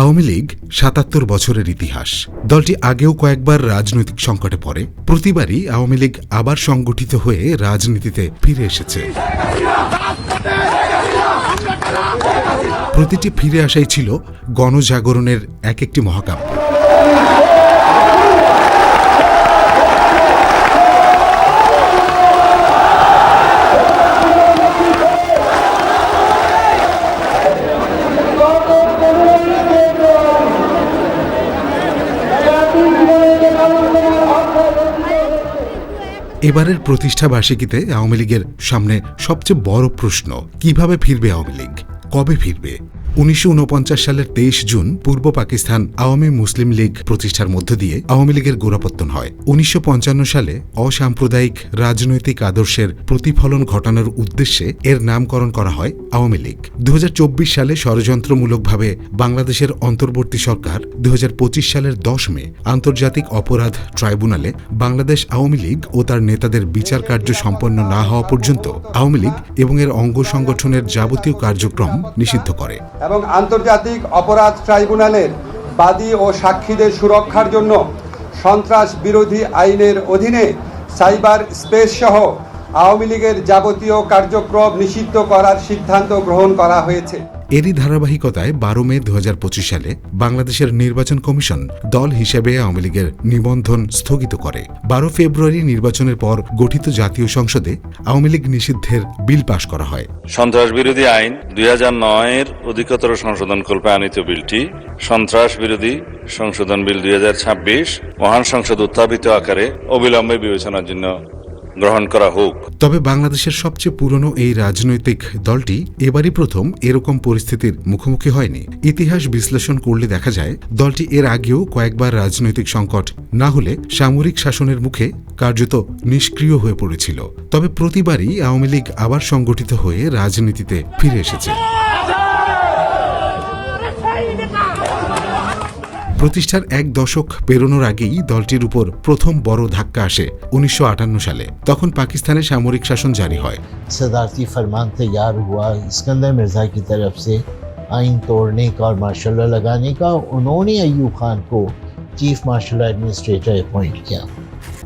আওয়ামী লীগ ৭৭ বছরের ইতিহাস। দলটি আগেও কয়েকবার রাজনৈতিক সংকটে পড়ে। প্রতিবারই আওয়ামী লীগ আবার সংগঠিত হয়ে রাজনীতিতে ফিরে এসেছে। প্রতিটি ফিরে আসাই ছিল গণজাগরণের এক একটি মহাকাব্য। এবারের প্রতিষ্ঠাবার্ষিকীতে আওয়ামী লীগের সামনে সবচেয়ে বড় প্রশ্ন, কিভাবে ফিরবে আওয়ামী লীগ, কবে ফিরবে? ১৯৪৯ সালের ২৩ জুন পূর্ব পাকিস্তান আওয়ামী মুসলিম লীগ প্রতিষ্ঠার মধ্য দিয়ে আওয়ামী লীগের গোড়াপত্তন হয়। ১৯৫৫ সালে অসাম্প্রদায়িক রাজনৈতিক আদর্শের প্রতিফলন ঘটানোর উদ্দেশ্যে এর নামকরণ করা হয় আওয়ামী লীগ। ২০২৪ সালে ষড়যন্ত্রমূলকভাবে বাংলাদেশের অন্তর্বর্তী সরকার ২০২৫ সালের ১০ মে আন্তর্জাতিক অপরাধ ট্রাইব্যুনালে বাংলাদেশ আওয়ামী লীগ ও তার নেতাদের বিচার কার্য সম্পন্ন না হওয়া পর্যন্ত আওয়ামী লীগ এবং এর অঙ্গ সংগঠনের যাবতীয় কার্যক্রম নিষিদ্ধ করে এবং আন্তর্জাতিক অপরাধ ট্রাইব্যুনালের বাদী ও সাক্ষীদের সুরক্ষার জন্য সন্ত্রাস বিরোধী আইনের অধীনে সাইবার স্পেস সহ আওয়ামী লীগের যাবতীয় কার্যক্রম নিষিদ্ধ করার সিদ্ধান্ত গ্রহণ করা হয়েছে। এরই ধারাবাহিকতায় ১২ মে ২০২৫ সালে বাংলাদেশের নির্বাচন কমিশন দল হিসেবে আওয়ামী লীগের নিবন্ধন স্থগিত করে। ১২ ফেব্রুয়ারি নির্বাচনের পর গঠিত জাতীয় সংসদে আওয়ামী লীগ নিষিদ্ধের বিল পাশ করা হয়। সন্ত্রাস বিরোধী আইন ২০০৯-এর অধিকতর সংশোধনকল্পে আনিত বিলটি সন্ত্রাস বিরোধী সংশোধন বিল ২০২৬ মহান সংসদ উত্থাপিত আকারে অবিলম্বে বিবেচনার জন্য গ্রহণ করা হোক। তবে বাংলাদেশের সবচেয়ে পুরনো এই রাজনৈতিক দলটি এবারই প্রথম এরকম পরিস্থিতির মুখোমুখি হয়নি। ইতিহাস বিশ্লেষণ করলে দেখা যায় দলটি এর আগেও কয়েকবার রাজনৈতিক সংকট না হলে সামরিক শাসনের মুখে কার্যত নিষ্ক্রিয় হয়ে পড়েছিল। তবে প্রতিবারই আওয়ামী লীগ আবার সংগঠিত হয়ে রাজনীতিতে ফিরে এসেছে। প্রতিষ্ঠার এক দশক পেরোনোর আগেই দলটির উপর প্রথম বড় ধাক্কা আসে ১৯৫৮ সালে। তখন পাকিস্তানে সামরিক শাসন জারি হয়। सदारती फरमान तैयार हुआ सिकंदर मिर्जा की तरफ से आइन तोड़ने का और मार्शल लॉ लगाने का। उन्होंने अय्यूब खान को chief martial law administrator appoint किया।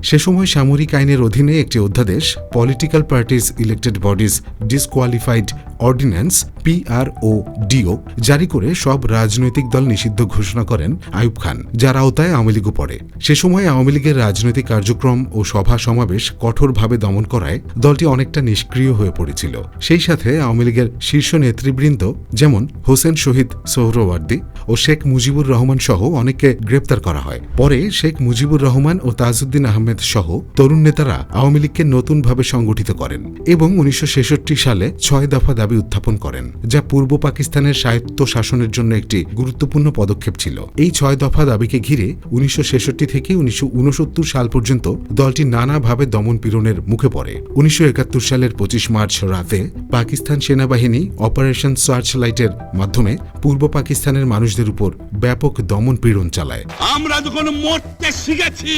সে সময় সামরিক আইনের অধীনে একটি অধ্যাদেশ political parties elected bodies disqualified ordinance PRODO জারি করে সব রাজনৈতিক দল নিষিদ্ধ ঘোষণা করেন আইয়ুব খান, যার আওতায় আওয়ামী লীগও পড়ে। সে সময় আওয়ামী লীগের রাজনৈতিক কার্যক্রম ও সভা সমাবেশ কঠোরভাবে দমন করায় দলটি অনেকটা নিষ্ক্রিয় হয়ে পড়েছিল। সেই সাথে আওয়ামী লীগের শীর্ষ নেতৃবৃন্দ যেমন হোসেন শহীদ সোহরাওয়ার্দী ও শেখ মুজিবুর রহমান সহ অনেককে গ্রেপ্তার করা হয়। পরে শেখ মুজিবুর রহমান ও তাজউদ্দিন আহমেদ সহ তরুণ নেতারা আওয়ামী লীগকে নতুনভাবে সংগঠিত করেন এবং ১৯৬৬ সালে ৬ দফা দাবি উত্থাপন করেন, যা পূর্ব পাকিস্তানের স্বায়ত্ত শাসনের জন্য একটি গুরুত্বপূর্ণ পদক্ষেপ ছিল। এই ৬ দফা দাবিকে ঘিরে ১৯৬৬ থেকে ১৯৬৯ সাল পর্যন্ত দলটি নানাভাবে দমন-পীড়নের মুখে পড়ে। ১৯৭১ সালের ২৫ মার্চ রাতে পাকিস্তান সেনাবাহিনী অপারেশন সার্চলাইটের মাধ্যমে পূর্ব পাকিস্তানের মানুষদের উপর ব্যাপক দমন-পীড়ন চালায়। আমরা যখন মরতে শিখেছি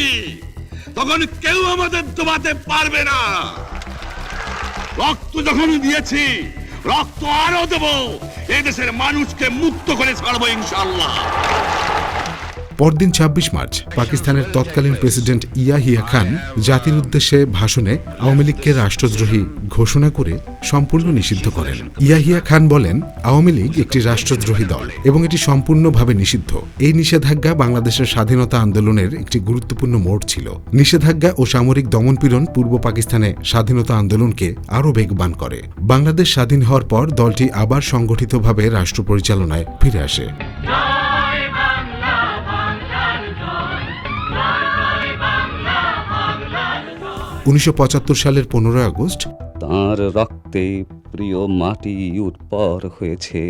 তখন কেউ আমাদের দবাতে পারবে না। রক্ত যখন দিয়েছি, রক্ত আরো দেব। এই দেশের মানুষকে মুক্ত করে ছাড়বো ইনশাআল্লাহ। পরদিন ২৬ মার্চ পাকিস্তানের তৎকালীন প্রেসিডেন্ট ইয়াহিয়া খান জাতির উদ্দেশ্যে ভাষণে আওয়ামী লীগকে রাষ্ট্রদ্রোহী ঘোষণা করে সম্পূর্ণ নিষিদ্ধ করেন। ইয়াহিয়া খান বলেন, আওয়ামী লীগ একটি রাষ্ট্রদ্রোহী দল এবং এটি সম্পূর্ণভাবে নিষিদ্ধ। এই নিষেধাজ্ঞা বাংলাদেশের স্বাধীনতা আন্দোলনের একটি গুরুত্বপূর্ণ মোড় ছিল। নিষেধাজ্ঞা ও সামরিক দমনপীড়ন পূর্ব পাকিস্তানে স্বাধীনতা আন্দোলনকে আরও বেগবান করে। বাংলাদেশ স্বাধীন হওয়ার পর দলটি আবার সংগঠিতভাবে রাষ্ট্র পরিচালনায় ফিরে আসে। ১৯৭৫ সালের ১৫ আগস্ট তাঁর রক্তে প্রিয় মাটি উর্বর হয়েছে,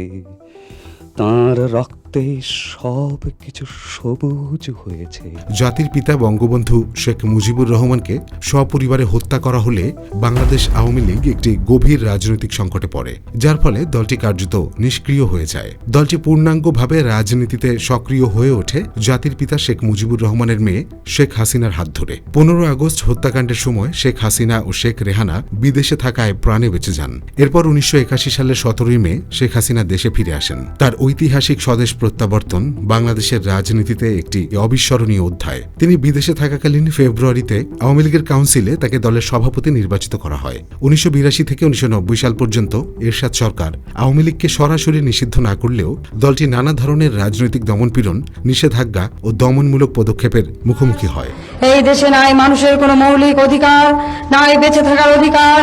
তাঁর রক্তে সব কিছু সবুজ হয়েছে। জাতির পিতা বঙ্গবন্ধু শেখ মুজিবুর রহমানকে সপরিবারে হত্যা করা হলে বাংলাদেশ আওয়ামী লীগ একটি গভীর রাজনৈতিক সংকটে পড়ে, যার ফলে দলটি কার্যত নিষ্ক্রিয় হয়ে যায়। দলটি পূর্ণাঙ্গভাবে রাজনীতিতে সক্রিয় হয়ে ওঠে জাতির পিতা শেখ মুজিবুর রহমানের মেয়ে শেখ হাসিনার হাত ধরে। ১৫ আগস্ট হত্যাকাণ্ডের সময় শেখ হাসিনা ও শেখ রেহানা বিদেশে থাকায় প্রাণে বেঁচে যান। এরপর ১৯৮১ সালের ১৭ মে শেখ হাসিনা দেশে ফিরে আসেন। তার ঐতিহাসিক স্বদেশ প্রত্যাবর্তন বাংলাদেশের রাজনীতিতে একটি অবিস্মরণীয় অধ্যায়। তিনি বিদেশে থাকাকালীন ফেব্রুয়ারিতে আওয়ামী লীগের কাউন্সিলে তাকে দলের সভাপতি নির্বাচিত করা হয়। 1982 থেকে 1990 সাল পর্যন্ত এরশাদ সরকার আওয়ামী লীগকে সরাসরি নিষিদ্ধ না করলেও দলটি নানা ধরনের রাজনৈতিক দমনপীড়ন, নিষেধাজ্ঞা ও দমনমূলক পদক্ষেপের মুখোমুখি হয়। এই দেশে নাই মানুষের কোনো মৌলিক অধিকার, নাই বেঁচে থাকার অধিকার,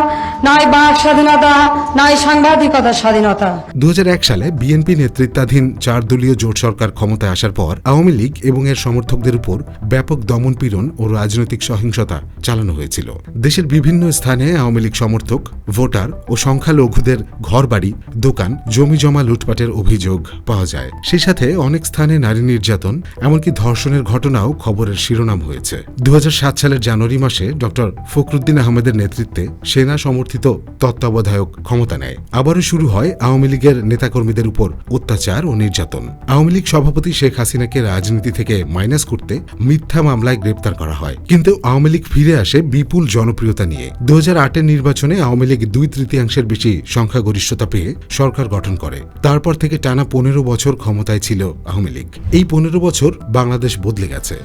নাই বাক স্বাধীনতা, নাই সাংবাদিকতার স্বাধীনতা। 2001 সালে বিএনপি নেতৃত্বাধীন 4 দলীয় জোট সরকার ক্ষমতায় আসার পর আওয়ামী লীগ এবং এর সমর্থকদের উপর ব্যাপক দমনপীড়ন ও রাজনৈতিক সহিংসতা চালানো হয়েছিল। দেশের বিভিন্ন স্থানে আওয়ামী লীগ সমর্থক, ভোটার ও সংখ্যালঘুদের ঘরবাড়ি, দোকান, জমি জমা লুটপাটের অভিযোগ পাওয়া যায়। সেই সাথে অনেক স্থানে নারী নির্যাতন, এমনকি ধর্ষণের ঘটনাও খবরের শিরোনাম হয়েছে। 2007 সালের জানুয়ারি মাসে ডক্টর ফখরুদ্দিন আহমেদের নেতৃত্বে সেনা সমর্থিত তত্ত্বাবধায়ক ক্ষমতা নেয়। আবারও শুরু হয় আওয়ামী লীগের নেতাকর্মীদের উপর অত্যাচার ও নির্যাতন। আওয়ামী লীগ সভাপতি শেখ হাসিনাকে রাজনীতি থেকে মাইনাস করতে মিথ্যা মামলায় গ্রেপ্তার করা হয়, কিন্তু আওয়ামী লীগ ফিরে আসে বিপুল জনপ্রিয়তা নিয়ে। 2008-এর নির্বাচনে আওয়ামী লীগ 2/3 বেশি সংখ্যাগরিষ্ঠতা পেয়ে সরকার গঠন করে। তারপর থেকে টানা 15 বছর ক্ষমতায় ছিল আওয়ামী লীগ। এই 15 বছর বাংলাদেশ বদলে গেছে।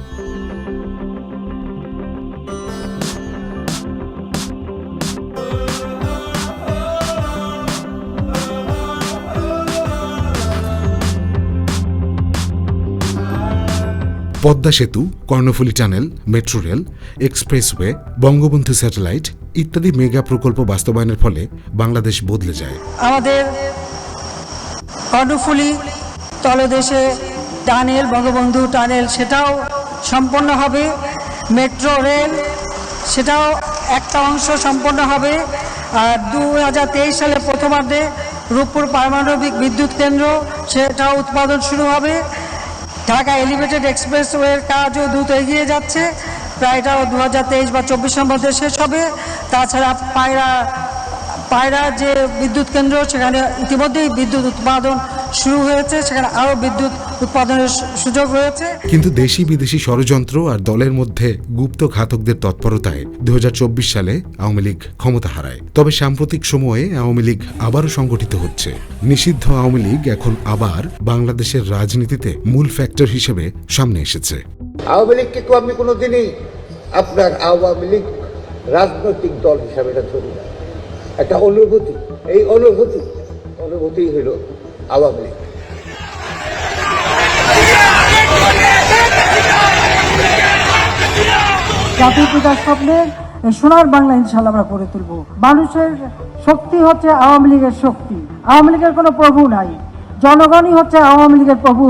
পদ্মা সেতু, Karnaphuli tunnel, metro rail, expressway, Bangabandhu satellite ইত্যাদি মেগা প্রকল্প বাস্তবায়নের ফলে বাংলাদেশ বদলে যায়। আমাদের কর্ণফুলী তলদেশে টানেল, বঙ্গবন্ধু টানেল, সেটাও সম্পন্ন হবে। মেট্রো রেল, সেটাও একটা অংশ সম্পন্ন হবে। আর 2023 সালে প্রথমার্ধে রূপপুর পারমাণবিক বিদ্যুৎ কেন্দ্র, সেটাও উৎপাদন শুরু হবে। ঢাকা এলিভেটেড এক্সপ্রেসওয়ের কাজও দ্রুত এগিয়ে যাচ্ছে, প্রায় এটাও 2023 বা 24-এর মধ্যে শেষ হবে। তাছাড়া পায়রা যে বিদ্যুৎ কেন্দ্র, সেখানে ইতিমধ্যেই বিদ্যুৎ উৎপাদন শুরু হয়েছে, সেখানে আরও বিদ্যুৎ উৎপাদনের সুযোগ রয়েছে। কিন্তু দেশি বিদেশি ষড়যন্ত্র আর দলের মধ্যে গুপ্ত ঘাতকদের তৎপরতায় 2024 সালে আওয়ামী লীগ ক্ষমতা হারায়। তবে সাম্প্রতিক সময়ে আওয়ামী লীগ আবারও সংগঠিত হচ্ছে। নিষিদ্ধ আওয়ামী লীগ এখন আবার বাংলাদেশের রাজনীতিতে মূল ফ্যাক্টর হিসেবে সামনে এসেছে। আওয়ামী লীগকে তো আমি কোনোদিনই আপনার আওয়ামী লীগ রাজনৈতিক দল হিসাবে এটা ধরি না। একটা অনুভূতি, এই অনুভূতি হইল আওয়ামী লীগ। জাতির পিতার স্বপ্নে সোনার বাংলা ইনশাআল্লাহ আমরা গড়ে তুলব। মানুষের শক্তি হচ্ছে আওয়ামী লীগের শক্তি। আওয়ামী লীগের কোনো প্রভু নাই, জনগণই হচ্ছে আওয়ামী লীগের প্রভু।